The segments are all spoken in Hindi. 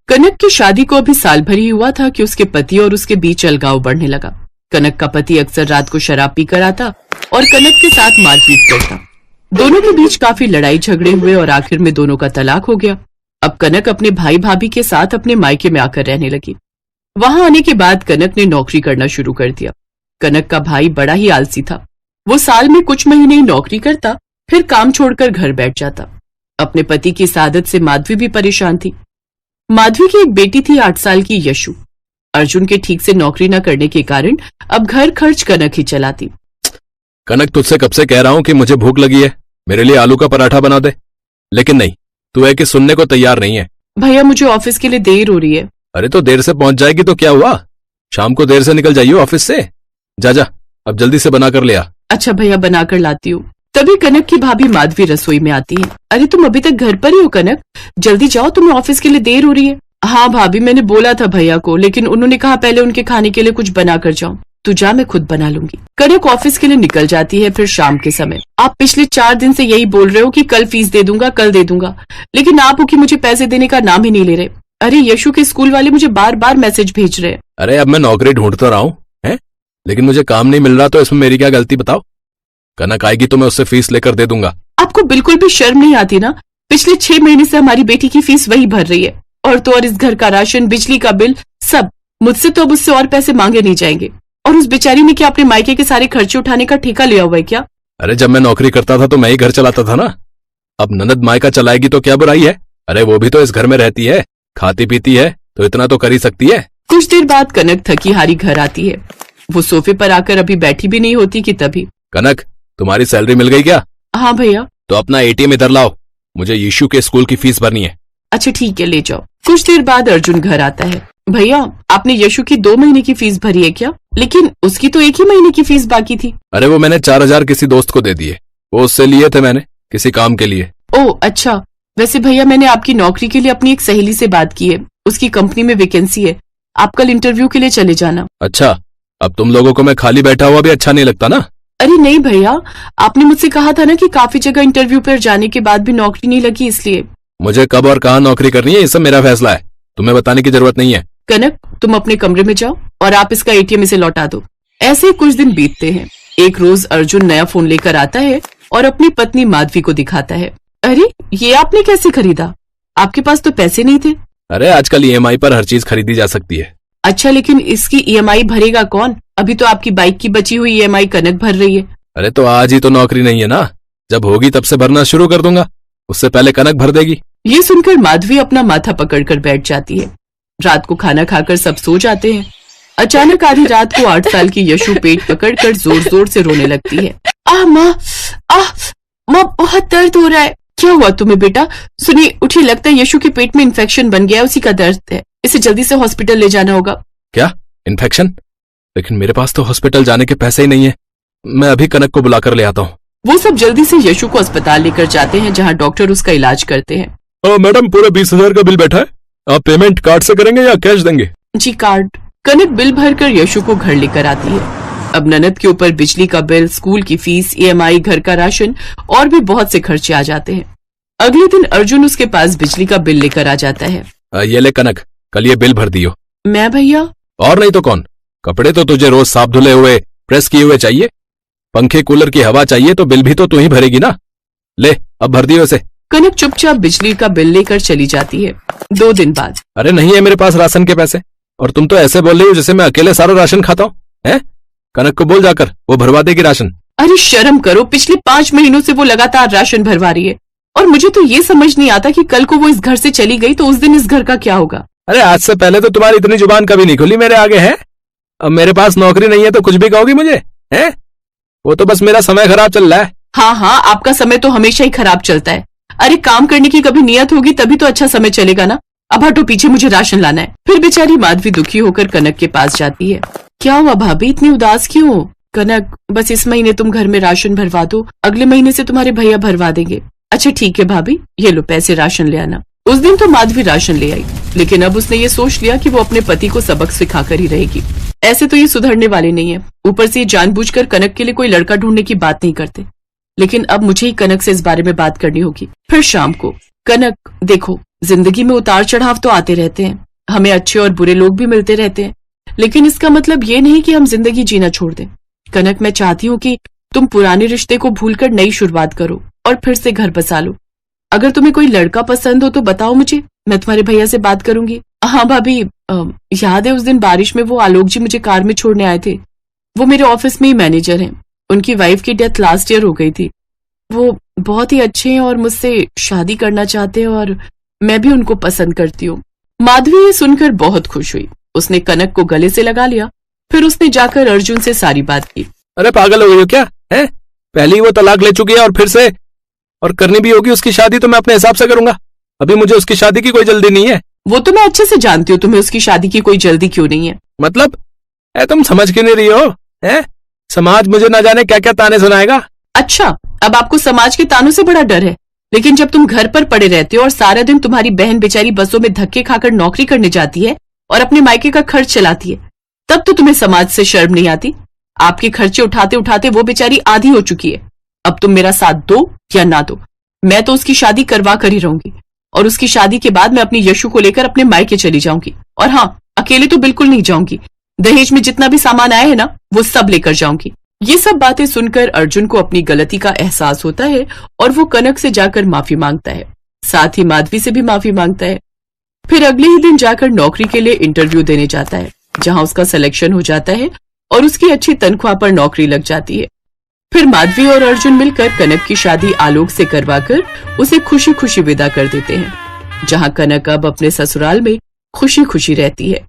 कनक की शादी को अभी साल भर ही हुआ था कि उसके पति और उसके बीच अलगाव बढ़ने लगा। कनक का पति अक्सर रात को शराब पीकर आता और कनक के साथ मारपीट करता। दोनों के बीच काफी लड़ाई झगड़े हुए और आखिर में दोनों का तलाक हो गया। अब कनक अपने भाई भाभी के साथ अपने मायके में आकर रहने लगी। वहां आने के बाद कनक ने नौकरी करना शुरू कर दिया। कनक का भाई बड़ा ही आलसी था। वो साल में कुछ महीने ही नौकरी करता, फिर काम छोड़कर घर बैठ जाता। अपने पति की इस आदत से माधवी भी परेशान थी। माधवी की एक बेटी थी 8 साल की यशु। अर्जुन के ठीक से नौकरी न करने के कारण अब घर खर्च कनक ही चलाती। कनक, तुझसे कब से कह रहा हूं कि मुझे भूख लगी है, मेरे लिए आलू का पराठा बना दे, लेकिन नहीं, तू है कि सुनने को तैयार नहीं है। भैया, मुझे ऑफिस के लिए देर हो रही है। अरे तो देर से पहुंच जाएगी तो क्या हुआ, शाम को देर से निकल जाइए ऑफिस से। जा जा, अब जल्दी से बना कर ले आ। अच्छा भैया, बनाकर लाती हूँ। तभी कनक की भाभी माधवी रसोई में आती है। अरे तुम अभी तक घर पर ही हो कनक, जल्दी जाओ, तुम्हें ऑफिस के लिए देर हो रही है। हाँ भाभी, मैंने बोला था भैया को, लेकिन उन्होंने कहा पहले उनके खाने के लिए कुछ बना कर जाओ। तू जा, मैं खुद बना लूंगी। कनक ऑफिस के लिए निकल जाती है। फिर शाम के समय, आप पिछले 4 दिन से यही बोल रहे हो कि कल फीस दे दूंगा, कल दे दूंगा, लेकिन आप हो कि मुझे पैसे देने का नाम ही नहीं ले रहे। अरे यशु के स्कूल वाले मुझे बार बार मैसेज भेज रहे हैं। अरे अब मैं नौकरी ढूंढ तो रहा हूँ, लेकिन मुझे काम नहीं मिल रहा, तो इसमें मेरी क्या गलती बताओ। कनक आएगी तो मैं उससे फीस लेकर दे दूंगा। आपको बिल्कुल भी शर्म नहीं आती ना? पिछले 6 महीने से हमारी बेटी की फीस वही भर रही है, और तो और इस घर का राशन, बिजली का बिल, सब। मुझसे तो अब उससे और पैसे मांगे नहीं जाएंगे। और उस बेचारी ने क्या अपने मायके के सारे खर्चे उठाने का ठेका लिया हुआ है क्या? अरे जब मैं नौकरी करता था तो मैं ही घर चलाता था ना, अब ननद मायका चलाएगी तो क्या बुराई है। अरे वो भी तो इस घर में रहती है, खाती पीती है, तो इतना तो कर ही सकती है। कुछ देर बाद कनक थकी हारी घर आती है। वो सोफे पर आकर अभी बैठी भी नहीं होती कि तभी, कनक, तुम्हारी सैलरी मिल गई क्या? हाँ भैया। तो अपना एटीएम इधर लाओ, मुझे यीशु के स्कूल की फीस भरनी है। अच्छा ठीक है, ले जाओ। कुछ देर बाद अर्जुन घर आता है। भैया, आपने यशु की 2 महीने की फीस भरी है क्या? लेकिन उसकी तो 1 ही महीने की फीस बाकी थी। अरे वो मैंने 4000 किसी दोस्त को दे दिए, वो उससे लिए थे मैंने किसी काम के लिए। ओह अच्छा। वैसे भैया, मैंने आपकी नौकरी के लिए अपनी एक सहेली से बात की है, उसकी कंपनी में वैकेंसी है, आप कल इंटरव्यू के लिए चले जाना। अच्छा, अब तुम लोगों को मैं खाली बैठा हुआ भी अच्छा नहीं लगता ना? अरे नहीं भैया, आपने मुझसे कहा था ना कि काफी जगह इंटरव्यू पर जाने के बाद भी नौकरी नहीं लगी, इसलिए। मुझे कब और कहाँ नौकरी करनी है ये सब मेरा फैसला है, तुम्हें बताने की जरूरत नहीं है। कनक, तुम अपने कमरे में जाओ और आप इसका एटीएम इसे लौटा दो। ऐसे कुछ दिन बीतते हैं। एक रोज अर्जुन नया फोन लेकर आता है और अपनी पत्नी माधवी को दिखाता है। अरे ये आपने कैसे खरीदा? आपके पास तो पैसे नहीं थे। अरे आजकल ईएमआई पर हर चीज खरीदी जा सकती है। अच्छा, लेकिन इसकी ईएमआई भरेगा कौन? अभी तो आपकी बाइक की बची हुई ईएमआई कनक भर रही है। अरे तो आज ही तो नौकरी नहीं है ना, जब होगी तब से भरना शुरू कर दूंगा, उससे पहले कनक भर देगी। ये सुनकर माधवी अपना माथा पकड़कर बैठ जाती है। रात को खाना खाकर सब सो जाते हैं। अचानक आधी रात को 8 साल की यशु पेट पकड़कर जोर जोर से रोने लगती है। माँ, माँ बहुत दर्द हो रहा है। क्या हुआ तुम्हें बेटा? सुनिए, उठिए, लगता है यशु के पेट में इन्फेक्शन बन गया है, उसी का दर्द है, इसे जल्दी से हॉस्पिटल ले जाना होगा। क्या इन्फेक्शन? लेकिन मेरे पास तो हॉस्पिटल जाने के पैसे ही नहीं है, मैं अभी कनक को बुलाकर ले आता हूँ। वो सब जल्दी से यशु को अस्पताल लेकर जाते हैं, जहाँ डॉक्टर उसका इलाज करते हैं। मैडम, पूरा 20,000 का बिल बैठा है, आप पेमेंट कार्ड से करेंगे या कैश देंगे? जी कार्ड। कनक बिल भरकर यशु को घर लेकर आती है। अब ननद के ऊपर बिजली का बिल, स्कूल की फीस, ईएमआई, घर का राशन और भी बहुत से खर्चे आ जाते हैं। अगले दिन अर्जुन उसके पास बिजली का बिल लेकर आ जाता है। ये ले कनक, कल ये बिल भर दियो। मैं भैया? और नहीं तो कौन, कपड़े तो तुझे रोज साफ धुले हुए, प्रेस किए हुए चाहिए, पंखे कूलर की हवा चाहिए, तो बिल भी तो तू ही भरेगी ना। ले, अब भर दियो इसे। कनक चुपचाप बिजली का बिल लेकर चली जाती है। 2 दिन बाद, अरे नहीं है मेरे पास राशन के पैसे, और तुम तो ऐसे बोल रही हो जैसे मैं अकेले सारा राशन खाता हूँ। हैं? कनक को बोल जाकर, वो भरवा देगी राशन। अरे शर्म करो, पिछले 5 महीनों से वो लगातार राशन भरवा रही है, और मुझे तो ये समझ नहीं आता कि कल को वो इस घर से चली गई तो उस दिन इस घर का क्या होगा। अरे आज से पहले तो तुम्हारी इतनी जुबान कभी नहीं खुली मेरे आगे, है? अब मेरे पास नौकरी नहीं है तो कुछ भी कहोगी मुझे, हैं? वो तो बस मेरा समय खराब चल रहा है। हाँ, आपका समय तो हमेशा ही खराब चलता है। अरे काम करने की कभी नियत होगी तभी तो अच्छा समय चलेगा ना। अब हटो पीछे, मुझे राशन लाना है। फिर बेचारी माधवी दुखी होकर कनक के पास जाती है। क्या हुआ भाभी, इतनी उदास क्यों हो? कनक, बस इस महीने तुम घर में राशन भरवा दो, अगले महीने से तुम्हारे भैया भरवा देंगे। अच्छा ठीक है भाभी, ये लो पैसे, राशन ले आना। उस दिन तो माधवी राशन ले आई, लेकिन अब उसने ये सोच लिया कि वो अपने पति को सबक सिखाकर ही रहेगी। ऐसे तो ये सुधरने वाले नहीं है, ऊपर से ये जानबूझकर कनक के लिए कोई लड़का ढूंढने की बात नहीं करते। लेकिन अब मुझे ही कनक से इस बारे में बात करनी होगी। फिर शाम को, कनक देखो, जिंदगी में उतार चढ़ाव तो आते रहते हैं, हमें अच्छे और बुरे लोग भी मिलते रहते हैं, लेकिन इसका मतलब ये नहीं कि हम जिंदगी जीना छोड़ दें। कनक, मैं चाहती हूँ कि तुम पुराने रिश्ते को भूलकर नई शुरुआत करो और फिर से घर बसा लो। अगर तुम्हें कोई लड़का पसंद हो तो बताओ मुझे, मैं तुम्हारे भैया से बात करूंगी। हाँ भाभी, याद है उस दिन बारिश में वो आलोक जी मुझे कार में छोड़ने आए थे? वो मेरे ऑफिस में ही मैनेजर हैं। उनकी वाइफ की डेथ लास्ट ईयर हो गई थी। वो बहुत ही अच्छे हैं और मुझसे शादी करना चाहते हैं और मैं भी उनको पसंद करती हूँ। माधवी ये सुनकर बहुत खुश हुई। उसने कनक को गले से लगा लिया, फिर उसने जाकर अर्जुन से सारी बात की। अरे पागल हो गई हो क्या है? पहले ही वो तलाक ले चुकी है और फिर से और करनी भी होगी उसकी शादी, तो मैं अपने हिसाब से करूंगा। अभी मुझे उसकी शादी की कोई जल्दी नहीं है। वो तो मैं अच्छे से जानती हूँ तुम्हें उसकी शादी की कोई जल्दी क्यों नहीं है। मतलब तुम समझ क्यों नहीं रही हो? है समाज मुझे ना जाने क्या क्या ताने सुनाएगा। अच्छा, अब आपको समाज के तानों से बड़ा डर है, लेकिन जब तुम घर पर पड़े रहते हो और सारा दिन तुम्हारी बहन बेचारी बसों में धक्के खाकर नौकरी करने जाती है और अपने मायके का खर्च चलाती है, तब तो तुम्हें समाज से शर्म नहीं आती। आपके खर्चे उठाते उठाते वो बेचारी आधी हो चुकी है। अब तुम मेरा साथ दो या ना दो, मैं तो उसकी शादी करवा कर ही रहूंगी और उसकी शादी के बाद मैं अपनी यशु को लेकर अपने मायके चली जाऊंगी। और हाँ, अकेले तो बिल्कुल नहीं जाऊंगी। दहेज में जितना भी सामान आया है ना, वो सब लेकर जाऊंगी। ये सब बातें सुनकर अर्जुन को अपनी गलती का एहसास होता है और वो कनक से जाकर माफी मांगता है, साथ ही माधवी से भी माफी मांगता है। फिर अगले ही दिन जाकर नौकरी के लिए इंटरव्यू देने जाता है, जहां उसका सिलेक्शन हो जाता है और उसकी अच्छी तनख्वाह पर नौकरी लग जाती है। फिर माधवी और अर्जुन मिलकर कनक की शादी आलोक से करवाकर उसे खुशी खुशी विदा कर देते हैं, जहां कनक अब अपने ससुराल में खुशी खुशी रहती है।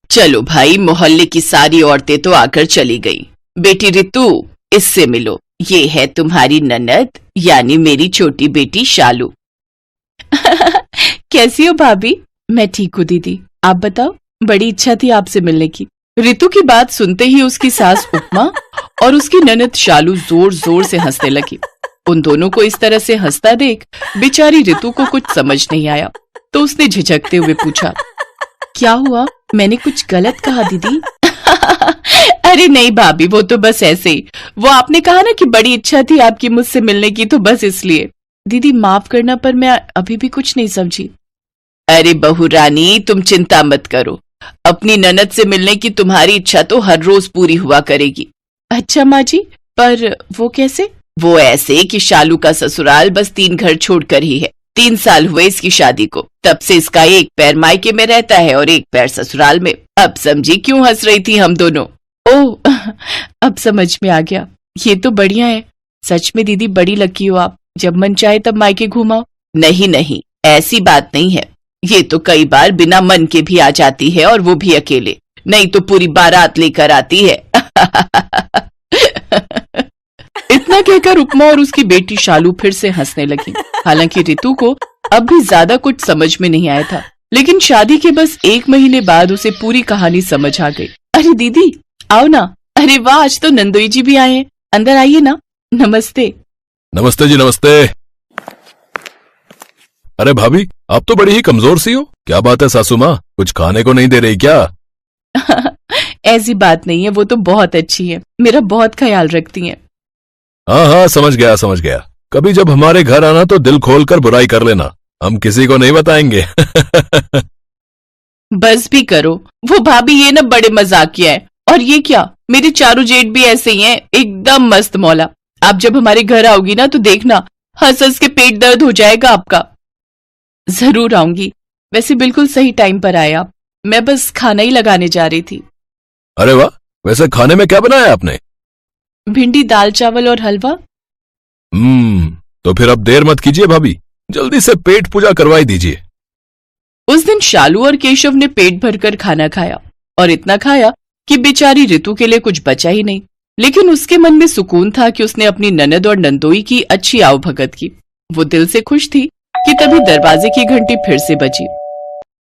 चलो भाई, मोहल्ले की सारी औरतें तो आकर चली गई। बेटी रितु, इससे मिलो, ये है तुम्हारी ननद, यानी मेरी छोटी बेटी शालू। कैसी हो भाभी? मैं ठीक हूँ दीदी, आप बताओ। बड़ी इच्छा थी आपसे मिलने की। रितु की बात सुनते ही उसकी सास उपमा और उसकी ननद शालू जोर जोर से हंसने लगी। उन दोनों को इस तरह से हंसता देख बेचारी रितु को कुछ समझ नहीं आया, तो उसने झिझकते हुए पूछा, क्या हुआ? मैंने कुछ गलत कहा दीदी? अरे नहीं भाभी, वो तो बस ऐसे ही। वो आपने कहा ना कि बड़ी इच्छा थी आपकी मुझसे मिलने की, तो बस इसलिए। दीदी माफ करना, पर मैं अभी भी कुछ नहीं समझी। अरे बहू रानी, तुम चिंता मत करो। अपनी ननद से मिलने की तुम्हारी इच्छा तो हर रोज पूरी हुआ करेगी। अच्छा माँ जी, पर वो कैसे? वो ऐसे कि शालू का ससुराल बस 3 घर छोड़कर ही है। 3 साल हुए इसकी शादी को, तब से इसका एक पैर मायके में रहता है और एक पैर ससुराल में। अब समझी क्यों हंस रही थी हम दोनों? ओह, अब समझ में आ गया। ये तो बढ़िया है। सच में दीदी बड़ी लकी हो आप, जब मन चाहे तब मायके घुमाओ। नहीं नहीं, ऐसी बात नहीं है। ये तो कई बार बिना मन के भी आ जाती है, और वो भी अकेले, नहीं तो पूरी बारात लेकर आती है। इतना कहकर उपमा और उसकी बेटी शालू फिर से हंसने लगी। हालांकि रितु को अब भी ज्यादा कुछ समझ में नहीं आया था, लेकिन शादी के बस 1 महीने बाद उसे पूरी कहानी समझ आ गई। अरे दीदी आओ ना। अरे वाह, आज तो नंदोई जी भी आए हैं। अंदर आइए ना। नमस्ते। नमस्ते जी, नमस्ते। अरे भाभी, आप तो बड़ी ही कमजोर सी हो। क्या बात है सासू माँ, कुछ खाने को नहीं दे रही क्या? ऐसी बात नहीं है, वो तो बहुत अच्छी है, मेरा बहुत ख्याल रखती हैं। हाँ हाँ, समझ गया समझ गया। कभी जब हमारे घर आना तो दिल खोलकर बुराई कर लेना, हम किसी को नहीं बताएंगे। बस भी करो, वो भाभी ये ना बड़े मजाकिया है। और ये क्या, मेरे चारों जेठ भी ऐसे ही हैं, एकदम मस्त मौला। आप जब हमारे घर आओगी ना तो देखना, हंस हंस के पेट दर्द हो जाएगा आपका। जरूर आऊंगी। वैसे बिल्कुल सही टाइम पर आए आप, मैं बस खाना ही लगाने जा रही थी। अरे वाह, वैसे खाने में क्या बनाया आपने? भिंडी, दाल चावल और हलवा। तो फिर अब देर मत कीजिए भाभी, जल्दी से पेट पूजा करवाई दीजिए। उस दिन शालू और केशव ने पेट भरकर खाना खाया, और इतना खाया कि बेचारी रितु के लिए कुछ बचा ही नहीं। लेकिन उसके मन में सुकून था कि उसने अपनी ननद और नंदोई की अच्छी आवभगत की। वो दिल से खुश थी कि तभी दरवाजे की घंटी फिर से बजी।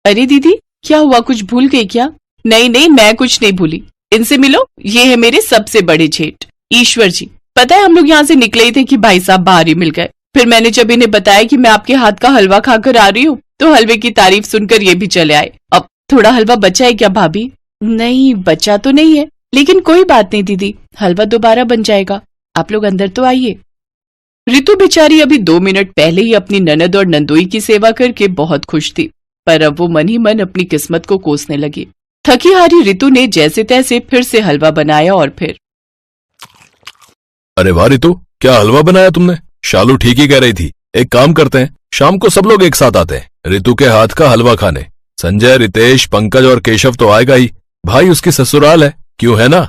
अरे दीदी, क्या हुआ, कुछ भूल गई क्या? नहीं नहीं, मैं कुछ नहीं भूली। इनसे मिलो, ये है मेरे सबसे बड़े जेठ ईश्वर जी। पता है, हम लोग यहाँ से निकले ही थे कि भाई साहब बाहर ही मिल गए। फिर मैंने जब इन्हें बताया कि मैं आपके हाथ का हलवा खाकर आ रही हूँ, तो हलवे की तारीफ सुनकर ये भी चले आए। अब थोड़ा हलवा बचा है क्या भाभी? नहीं, बचा तो नहीं है, लेकिन कोई बात नहीं दीदी, हलवा दोबारा बन जाएगा। आप लोग अंदर तो आइए। रितु बेचारी अभी 2 मिनट पहले ही अपनी ननद और नंदोई की सेवा करके बहुत खुश थी, पर अब वो मन ही मन अपनी किस्मत को कोसने लगी। थकी हारी रितु ने जैसे तैसे फिर से हलवा बनाया और फिर अरे वाह रितु, क्या हलवा बनाया तुमने। शालू ठीक ही कह रही थी, एक काम करते हैं, शाम को सब लोग एक साथ आते हैं रितु के हाथ का हलवा खाने। संजय, रितेश, पंकज और केशव तो आएगा ही, भाई उसकी ससुराल है, क्यों है ना।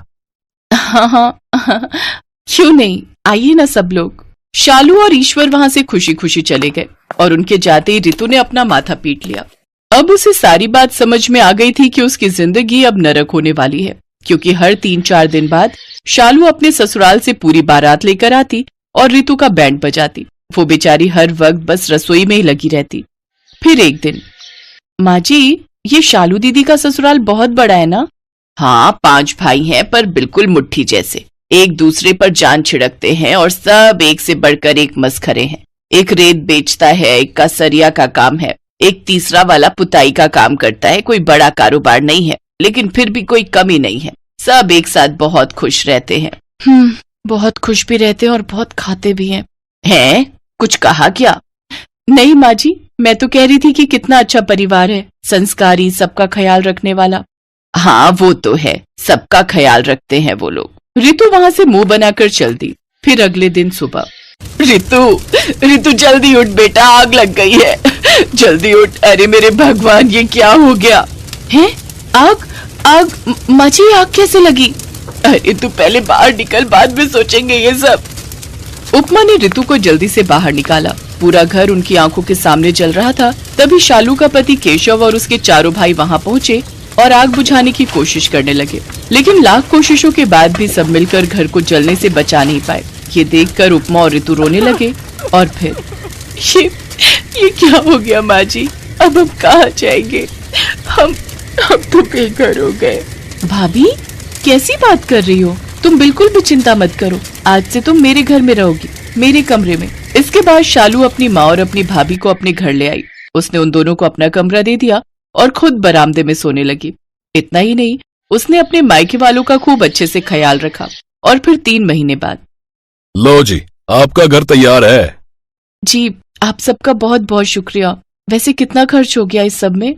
हाँ, क्यों नहीं, आइए ना सब लोग। शालू और ईश्वर वहां से खुशी खुशी चले गए और उनके जाते ही रितु ने अपना माथा पीट लिया। अब उसे सारी बात समझ में आ गई थी कि उसकी जिंदगी अब नरक होने वाली है, क्योंकि हर 3-4 दिन बाद शालू अपने ससुराल से पूरी बारात लेकर आती और रितु का बैंड बजाती। वो बेचारी हर वक्त बस रसोई में ही लगी रहती। फिर एक दिन, माँ जी, ये शालू दीदी का ससुराल बहुत बड़ा है ना। हाँ, 5 भाई हैं, पर बिल्कुल मुट्ठी जैसे, एक दूसरे पर जान छिड़कते हैं और सब एक से बढ़कर एक मस्खरे हैं। एक रेत बेचता है, एक का सरिया का काम है, एक तीसरा वाला पुताई का काम करता है। कोई बड़ा कारोबार नहीं है, लेकिन फिर भी कोई कमी नहीं है। सब एक साथ बहुत खुश रहते हैं। बहुत खुश भी रहते हैं और बहुत खाते भी हैं। हैं? कुछ कहा क्या? नहीं माँ जी, मैं तो कह रही थी कि कितना अच्छा परिवार है, संस्कारी, सबका ख्याल रखने वाला। हाँ, वो तो है, सबका ख्याल रखते हैं वो लोग। रितु वहां से मुंह बनाकर चल दी। फिर अगले दिन सुबह, रितु जल्दी उठ बेटा, आग लग गई है, जल्दी उठ। अरे मेरे भगवान, ये क्या हो गया है? आग? माँ जी, आग कैसे लगी? अरे तू पहले बाहर निकल, बाद में सोचेंगे ये सब। उपमा ने रितु को जल्दी से बाहर निकाला। पूरा घर उनकी आंखों के सामने जल रहा था। तभी शालू का पति केशव और उसके चारों भाई वहां पहुंचे और आग बुझाने की कोशिश करने लगे, लेकिन लाख कोशिशों के बाद भी सब मिलकर घर को जलने से बचा नहीं पाए। ये देखकर उपमा और रितु रोने लगे। और फिर ये क्या हो गया माँ जी, अब हम कहाँ जाएंगे? हम तो बेघर हो गए। भाभी, कैसी बात कर रही हो? तुम बिल्कुल भी चिंता मत करो, आज से तुम मेरे घर में रहोगी, मेरे कमरे में। इसके बाद शालू अपनी माँ और अपनी भाभी को अपने घर ले आई। उसने उन दोनों को अपना कमरा दे दिया और खुद बरामदे में सोने लगी। इतना ही नहीं, उसने अपने मायके वालों का खूब अच्छे से ख्याल रखा। और फिर 3 महीने बाद, लो जी, आपका घर तैयार है। जी, आप सबका बहुत बहुत शुक्रिया। वैसे कितना खर्च हो गया इस सब में?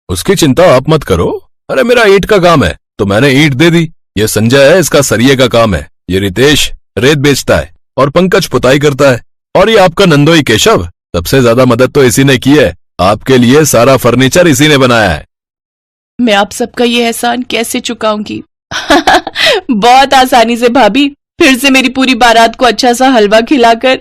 उसकी चिंता आप मत करो। अरे मेरा ईंट का काम है तो मैंने ईंट दे दी। ये संजय है, इसका सरिये का काम है। ये रितेश रेत बेचता है और पंकज पुताई करता है। और ये आपका नंदोई केशव, सबसे ज्यादा मदद तो इसी ने की है। आपके लिए सारा फर्नीचर इसी ने बनाया है। मैं आप सबका ये एहसान कैसे चुकाऊंगी? बहुत आसानी से भाभी, फिर से मेरी पूरी बारात को अच्छा सा हलवा खिलाकर।